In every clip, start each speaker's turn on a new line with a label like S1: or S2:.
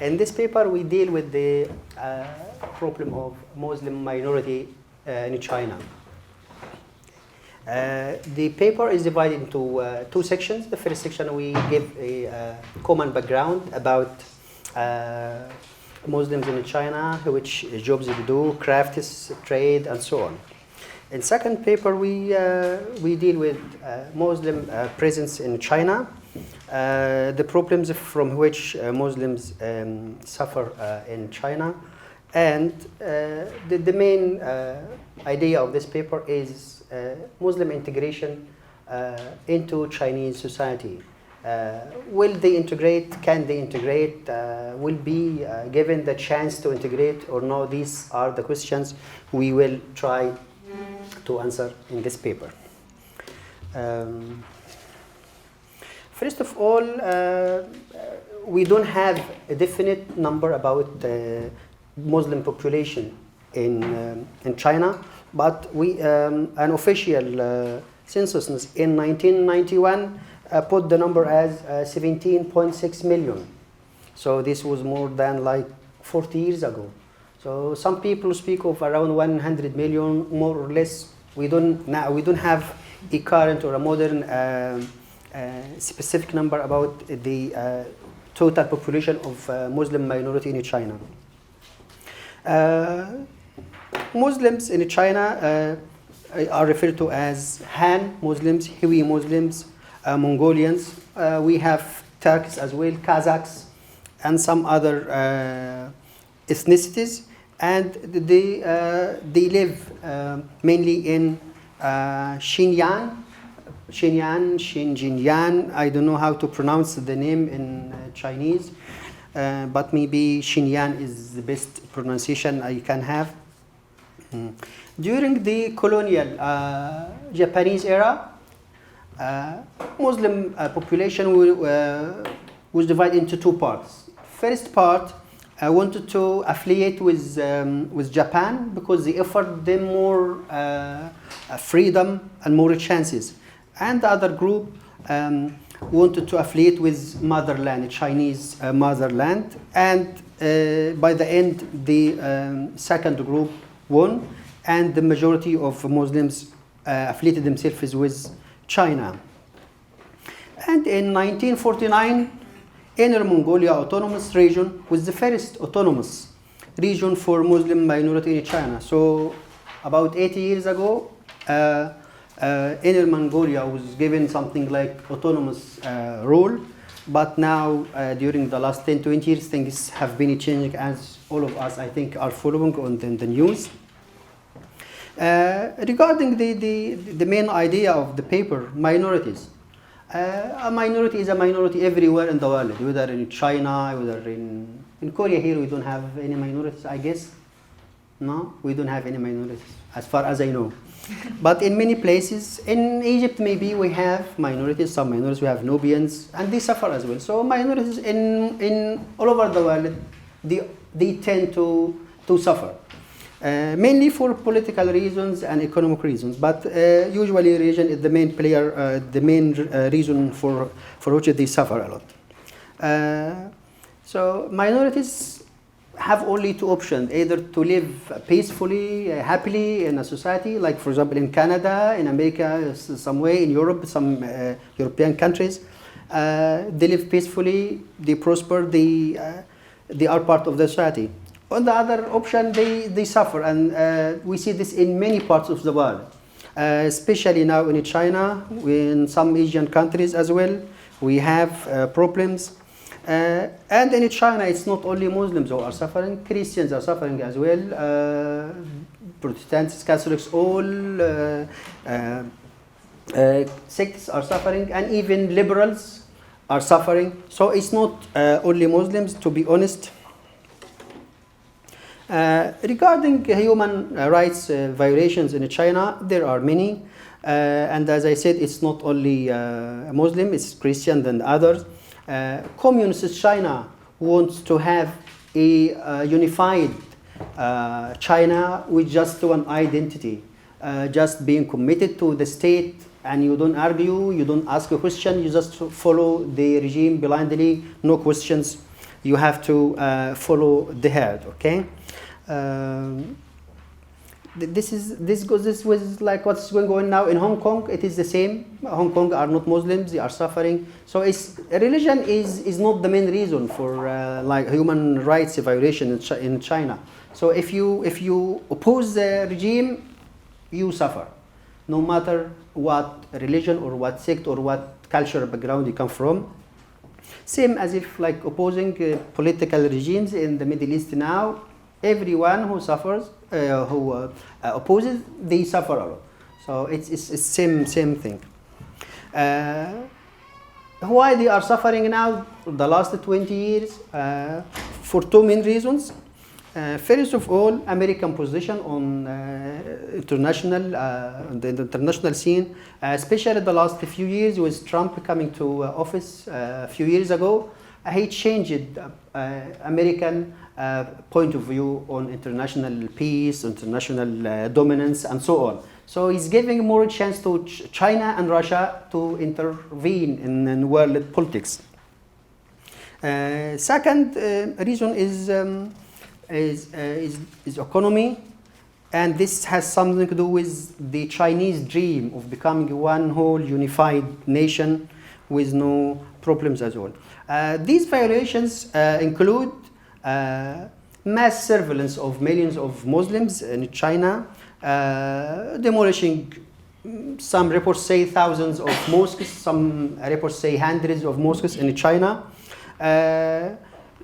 S1: In this paper, we deal with the problem of Muslim minority in China. The paper is divided into two sections. The first section, we give a common background about Muslims in China, which jobs they do, crafts, trade, and so on. In second paper, we deal with Muslim presence in China, the problems from which Muslims suffer in China, and the main idea of this paper is Muslim integration into Chinese society. Will they integrate? Can they integrate? Will be given the chance to integrate or no? These are the questions we will try to answer in this paper. First of all, we don't have a definite number about the Muslim population in China, but we an official census in 1991 put the number as 17.6 million. So this was more than like 40 years ago. So some people speak of around 100 million, more or less. We don't have a current or a modern specific number about the total population of Muslim minority in China. Muslims in China are referred to as Han Muslims, Hui Muslims, Mongolians. We have Turks as well, Kazakhs, and some other ethnicities. And they live mainly in Xinjiang, Xinjiang. I don't know how to pronounce the name in Chinese, but maybe Xinjiang is the best pronunciation I can have. During the colonial Japanese era, Muslim population was divided into two parts. First part wanted to affiliate with Japan because they offered them more freedom and more chances. And the other group wanted to affiliate with motherland, Chinese motherland. And by the end, the second group won, and the majority of Muslims affiliated themselves with China. And in 1949, Inner Mongolia Autonomous Region was the first autonomous region for Muslim minority in China. So about 80 years ago, Inner Mongolia was given something like autonomous role, but now during the last 10-20 years, things have been changing, as all of us, I think, are following on the news. Regarding the main idea of the paper, minorities. A minority is a minority everywhere in the world, whether in China, whether in Korea. Here we don't have any minorities, I guess. No, we don't have any minorities, as far as I know. But in many places, in Egypt maybe we have minorities, some minorities, we have Nubians, and they suffer as well. So minorities in all over the world, they tend to suffer. Mainly for political reasons and economic reasons, but usually religion is the main player, the main reason for which they suffer a lot. So minorities have only two options: either to live peacefully, happily in a society, like for example in Canada, in America, some way in Europe, some European countries, they live peacefully, they prosper, they are part of the society. On the other option, they suffer, and we see this in many parts of the world, especially now in China, in some Asian countries as well. We have problems. And in China, it's not only Muslims who are suffering, Christians are suffering as well, Protestants, Catholics, all sects are suffering, and even liberals are suffering. So it's not only Muslims, to be honest. Regarding human rights violations in China, there are many. And as I said, it's not only Muslim, it's Christian and others. Communist China wants to have a unified China with just one identity. just being committed to the state, and you don't argue, you don't ask a question, you just follow the regime blindly, no questions. You have to follow the herd, okay? This was like what's going on now in Hong Kong. It is the same. Hong Kong are not Muslims; they are suffering. So religion is not the main reason for like human rights violation in China. So if you oppose the regime, you suffer, no matter what religion or what sect or what cultural background you come from. Same as if like opposing political regimes in the Middle East now. Everyone who suffers, who opposes, they suffer a lot. So it's same thing. Why they are suffering now? The last 20 years, for two main reasons. First of all, American position on the international scene, especially the last few years with Trump coming to office a few years ago. He changed American point of view on international peace, international dominance, and so on. So he's giving more chance to China and Russia to intervene in world politics. Second reason is economy, and this has something to do with the Chinese dream of becoming one whole unified nation with no problems at all. These violations include mass surveillance of millions of Muslims in China, demolishing, some reports say thousands of mosques, some reports say hundreds of mosques in China,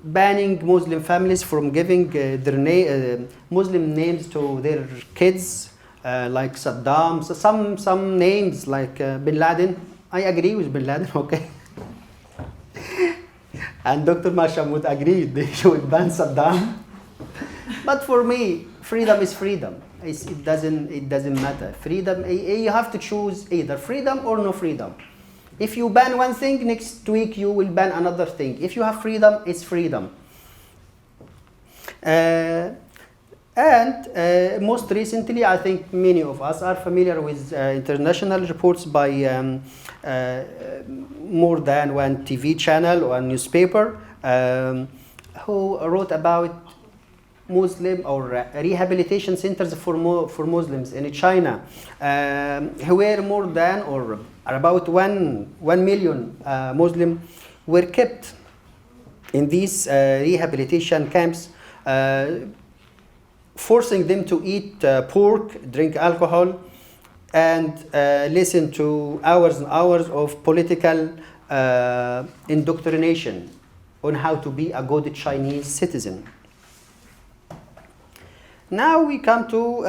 S1: banning Muslim families from giving their Muslim names to their kids, like Saddam, so some names like Bin Laden. I agree with Bin Laden, okay. And Dr. Mashamud agreed they should ban Saddam. But for me, freedom is freedom. It doesn't matter. Freedom, you have to choose either freedom or no freedom. If you ban one thing, next week you will ban another thing. If you have freedom, it's freedom. And most recently, I think many of us are familiar with international reports by more than one TV channel or newspaper who wrote about Muslim or rehabilitation centers for Muslims in China, where more than or about 1 million Muslims were kept in these rehabilitation camps, forcing them to eat pork, drink alcohol, and listen to hours and hours of political indoctrination on how to be a good Chinese citizen. Now we come to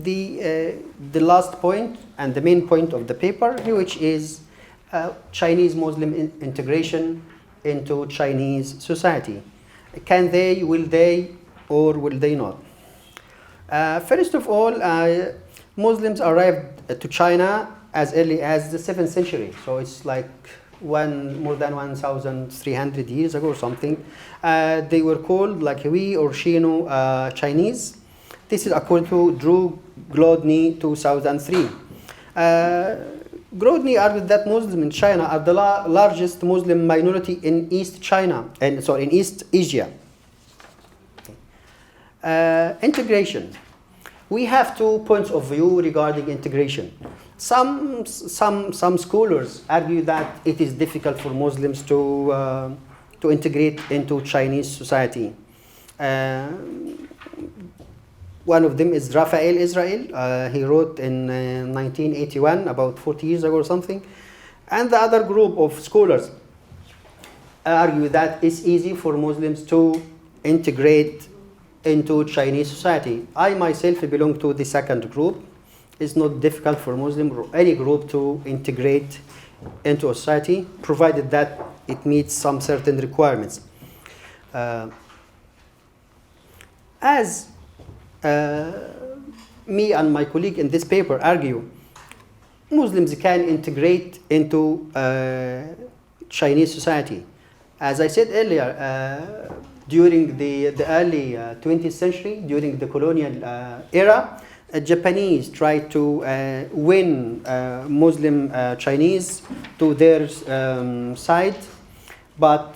S1: the last point and the main point of the paper, which is Chinese Muslim integration into Chinese society. Can they, will they, or will they not? First of all, Muslims arrived to China as early as the 7th century, so it's like more than 1,300 years ago or something. They were called like Hui or Shino Chinese. This is according to Drew Glodney 2003. Glodney argued that Muslims in China are the largest Muslim minority in East China, in East Asia. Integration. We have 2 points of view regarding integration. Some scholars argue that it is difficult for Muslims to integrate into Chinese society. One of them is Raphael Israel. He wrote in 1981, about 40 years ago or something. And the other group of scholars argue that it's easy for Muslims to integrate into Chinese society. I myself belong to the second group. It's not difficult for Muslim or any group to integrate into a society, provided that it meets some certain requirements. As me and my colleague in this paper argue, Muslims can integrate into Chinese society. As I said earlier, during the early 20th century, during the colonial era, Japanese tried to win Muslim Chinese to their side, but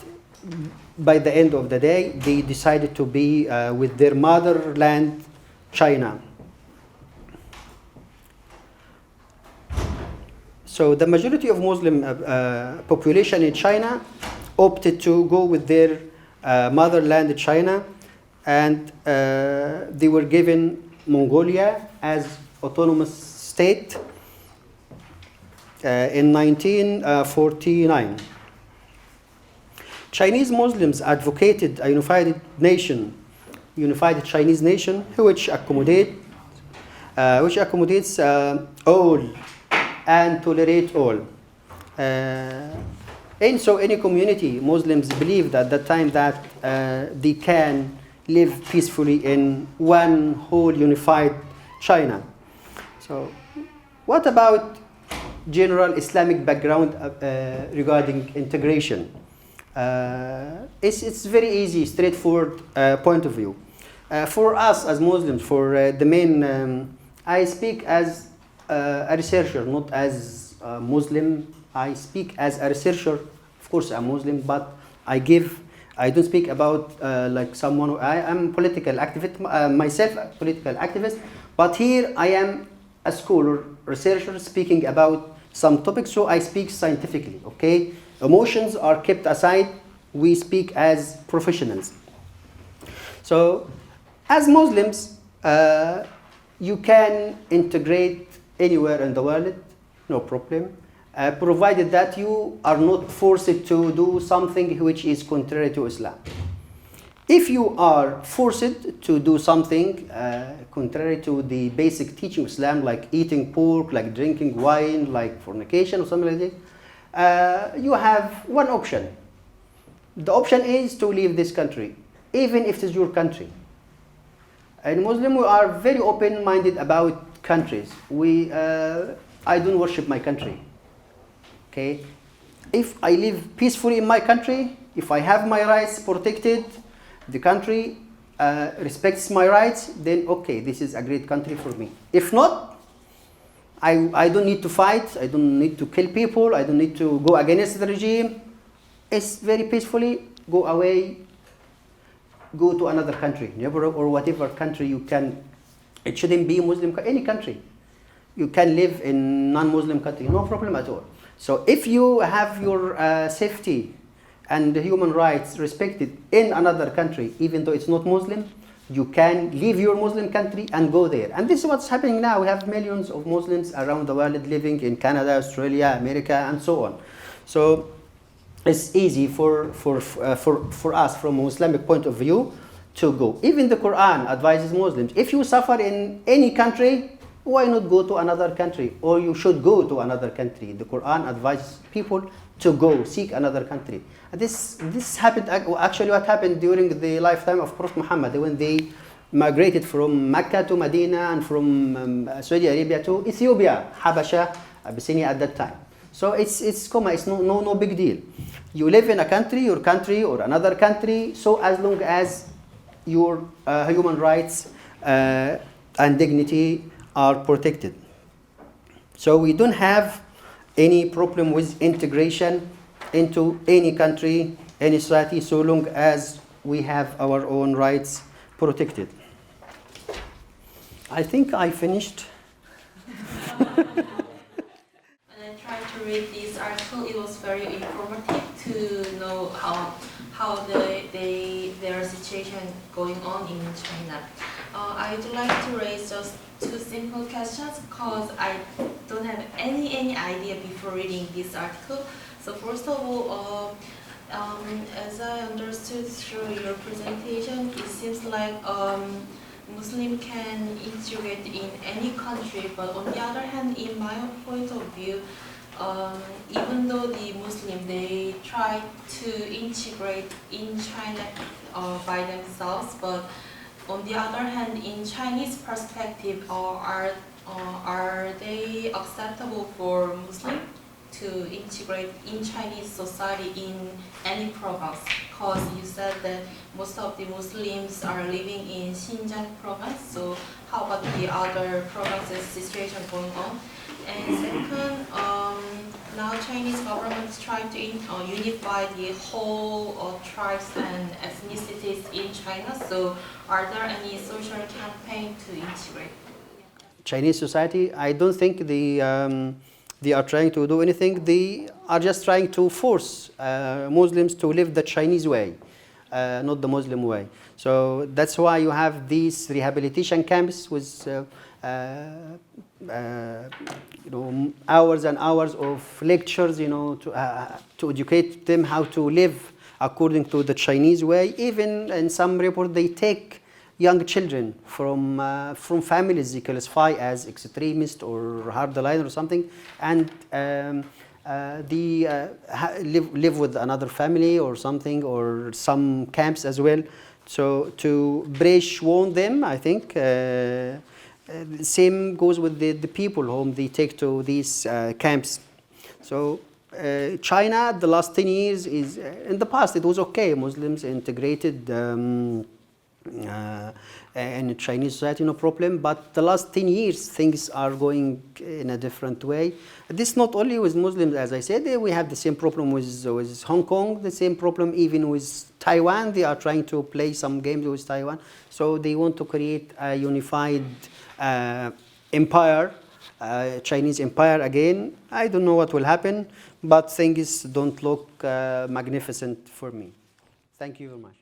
S1: by the end of the day, they decided to be with their motherland, China. So the majority of Muslim population in China opted to go with their motherland, China, and they were given Mongolia as autonomous state in 1949. Chinese Muslims advocated a unified Chinese nation, which accommodates all and tolerate all. And so any community, Muslims believed at that time that they can live peacefully in one whole unified China. So what about general Islamic background regarding integration? It's very easy, straightforward point of view. For us as Muslims, for the main, I speak as a researcher, not as a Muslim. I speak as a researcher. Of course, I'm Muslim, but I don't speak about like someone. I am political activist myself, a political activist. But here I am a scholar, researcher, speaking about some topics. So I speak scientifically. Okay, emotions are kept aside. We speak as professionals. So, as Muslims, you can integrate anywhere in the world, no problem, provided that you are not forced to do something which is contrary to Islam. If you are forced to do something contrary to the basic teaching of Islam, like eating pork, like drinking wine, like fornication or something like that, you have one option. The option is to leave this country, even if it is your country. In Muslim, we are very open-minded about countries. I don't worship my country. Okay, if I live peacefully in my country, if I have my rights protected, the country respects my rights, then okay, this is a great country for me. If not, I don't need to fight. I don't need to kill people. I don't need to go against the regime. It's very peacefully go away. Go to another country, or whatever country you can. It shouldn't be Muslim, any country. You can live in non-Muslim country, no problem at all. So if you have your safety and human rights respected in another country, even though it's not Muslim, you can leave your Muslim country and go there. And this is what's happening now. We have millions of Muslims around the world living in Canada, Australia, America, and so on. So it's easy for us from a Islamic point of view to go. Even the Quran advises Muslims, if you suffer in any country, why not go to another country? Or you should go to another country. The Quran advises people to go seek another country. And this happened, actually what happened during the lifetime of Prophet Muhammad, when they migrated from Mecca to Medina and from Saudi Arabia to Ethiopia, Habasha, Abyssinia at that time. So it's common, it's no big deal. You live in a country, your country or another country, so as long as your human rights and dignity are protected. So we don't have any problem with integration into any country, any society, so long as we have our own rights protected. I think I finished.
S2: To read this article, it was very informative to know how their situation going on in China. I'd like to raise just two simple questions because I don't have any idea before reading this article. So first of all, as I understood through your presentation, it seems like Muslim can integrate in any country, but on the other hand, in my point of view, even though the Muslim, they try to integrate in China by themselves, but on the other hand, in Chinese perspective, are they acceptable for Muslim to integrate in Chinese society in any province? Because you said that most of the Muslims are living in Xinjiang province, so how about the other provinces situation going on? And second, now Chinese government is trying to unify the whole tribes and ethnicities in China. So are there any social campaign to integrate?
S1: Chinese society, I don't think they are trying to do anything. They are just trying to force Muslims to live the Chinese way, not the Muslim way. So that's why you have these rehabilitation camps with hours and hours of lectures, to educate them how to live according to the Chinese way. Even in some report, they take young children from families they classify as extremist or hardline or something, and they live with another family or something, or some camps as well. So to brainwash them, I think. Same goes with the people whom they take to these camps. So China, the last 10 years is, in the past it was okay. Muslims integrated in Chinese society, no problem. But the last 10 years, things are going in a different way. This not only with Muslims, as I said, we have the same problem with Hong Kong, the same problem even with Taiwan. They are trying to play some games with Taiwan. So they want to create a unified empire, Chinese empire again. I don't know what will happen, but things don't look magnificent for me. Thank you very much.